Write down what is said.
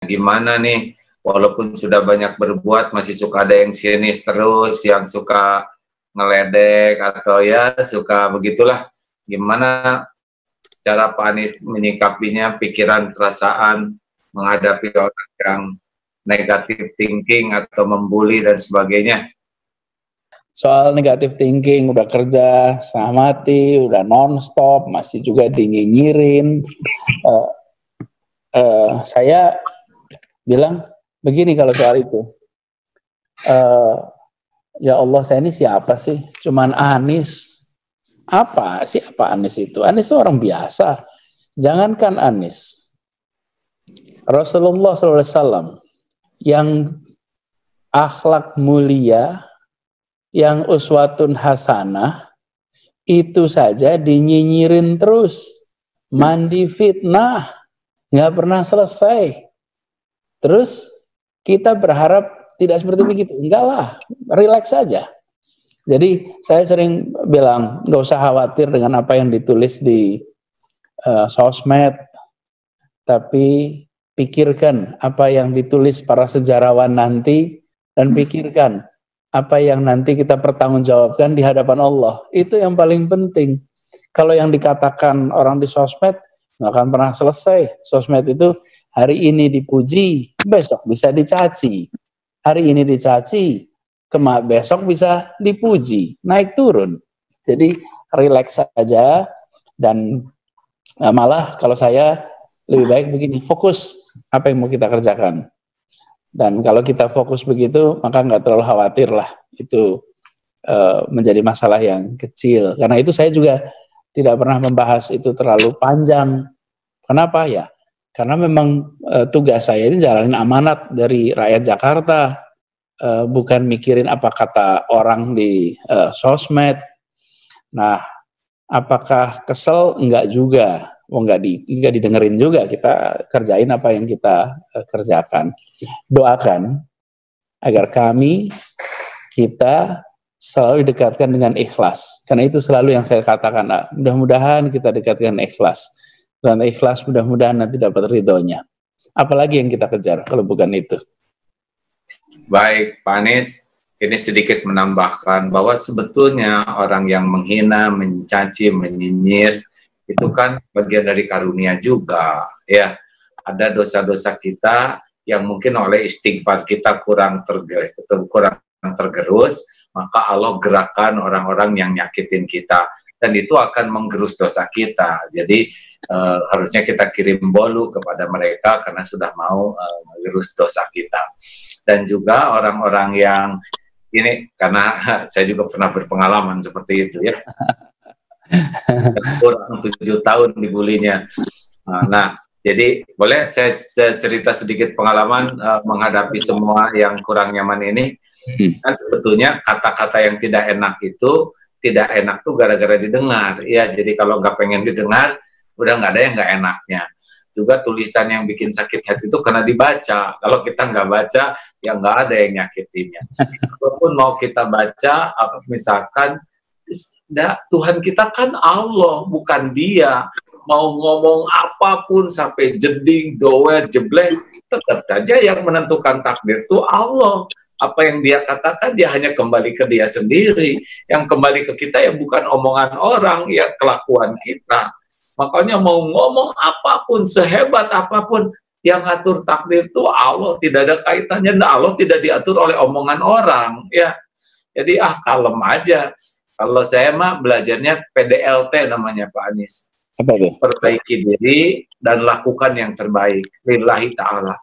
Gimana nih, walaupun sudah banyak berbuat, masih suka ada yang sinis terus, yang suka ngeledek, atau ya suka begitulah. Gimana cara Pak Anies menyikapinya, pikiran, perasaan, menghadapi orang yang negatif thinking atau membuli dan sebagainya? Soal negatif thinking, udah kerja setengah mati, udah non-stop, masih juga dinyinyirin. Saya bilang begini kalau soal itu. Ya Allah, saya ini siapa sih? Cuman Anies. Apa sih apa Anies itu? Anies itu orang biasa. Jangankan Anies. Rasulullah SAW yang akhlak mulia, yang uswatun hasanah, itu saja dinyinyirin terus. Mandi fitnah, nggak pernah selesai. Terus kita berharap tidak seperti begitu. Enggak lah, relax saja. Jadi saya sering bilang, nggak usah khawatir dengan apa yang ditulis di sosmed, tapi pikirkan apa yang ditulis para sejarawan nanti, dan pikirkan apa yang nanti kita pertanggungjawabkan di hadapan Allah. Itu yang paling penting. Kalau yang dikatakan orang di sosmed, nggak akan pernah selesai. Sosmed itu hari ini dipuji, besok bisa dicaci. Hari ini dicaci, besok bisa dipuji, naik turun. Jadi relax saja, dan malah kalau saya lebih baik begini, fokus apa yang mau kita kerjakan. Dan kalau kita fokus begitu, maka nggak terlalu khawatir lah. Itu menjadi masalah yang kecil. Karena itu saya juga tidak pernah membahas itu terlalu panjang. Kenapa ya? Karena memang tugas saya ini jalanin amanat dari rakyat Jakarta. Bukan mikirin apa kata orang di sosmed. Nah, apakah kesel? Enggak juga. Enggak didengerin juga. Kita kerjain apa yang kita kerjakan. Doakan agar kita selalu didekatkan dengan ikhlas. Karena itu selalu yang saya katakan. Mudah-mudahan kita dekatkan ikhlas. Dan ikhlas mudah-mudahan nanti dapat ridhonya. Apalagi yang kita kejar kalau bukan itu. Baik, Pak Anies, ini sedikit menambahkan bahwa sebetulnya orang yang menghina, mencaci, menyinyir, itu kan bagian dari karunia juga. Ya, ada dosa-dosa kita yang mungkin oleh istighfar kita kurang tergerus, maka Allah gerakan orang-orang yang nyakitin kita. Dan itu akan menggerus dosa kita. Jadi harusnya kita kirim bolu kepada mereka karena sudah mau menggerus dosa kita. Dan juga orang-orang yang ini, karena saya juga pernah berpengalaman seperti itu ya. Kurang 7 tahun dibulinya. Nah, jadi boleh saya cerita sedikit pengalaman menghadapi semua yang kurang nyaman ini. Kan sebetulnya kata-kata yang tidak enak itu, tidak enak tuh gara-gara didengar. Ya, jadi kalau nggak pengen didengar, udah nggak ada yang nggak enaknya. Juga tulisan yang bikin sakit hati itu karena dibaca. Kalau kita nggak baca, ya nggak ada yang nyakitinya. Walaupun mau kita baca, misalkan, Tuhan kita kan Allah, bukan Dia. Mau ngomong apapun sampai jeding, doer, jeblek, tetap saja yang menentukan takdir itu Allah. Apa yang Dia katakan, Dia hanya kembali ke Dia sendiri. Yang kembali ke kita ya bukan omongan orang, ya kelakuan kita. Makanya mau ngomong apapun, sehebat apapun, yang ngatur takdir itu Allah, tidak ada kaitannya. Allah tidak diatur oleh omongan orang. Ya, jadi kalem aja. Kalau saya mah belajarnya PDLT namanya Pak Anies. Apa itu? Perbaiki diri dan lakukan yang terbaik. Lillahi ta'ala.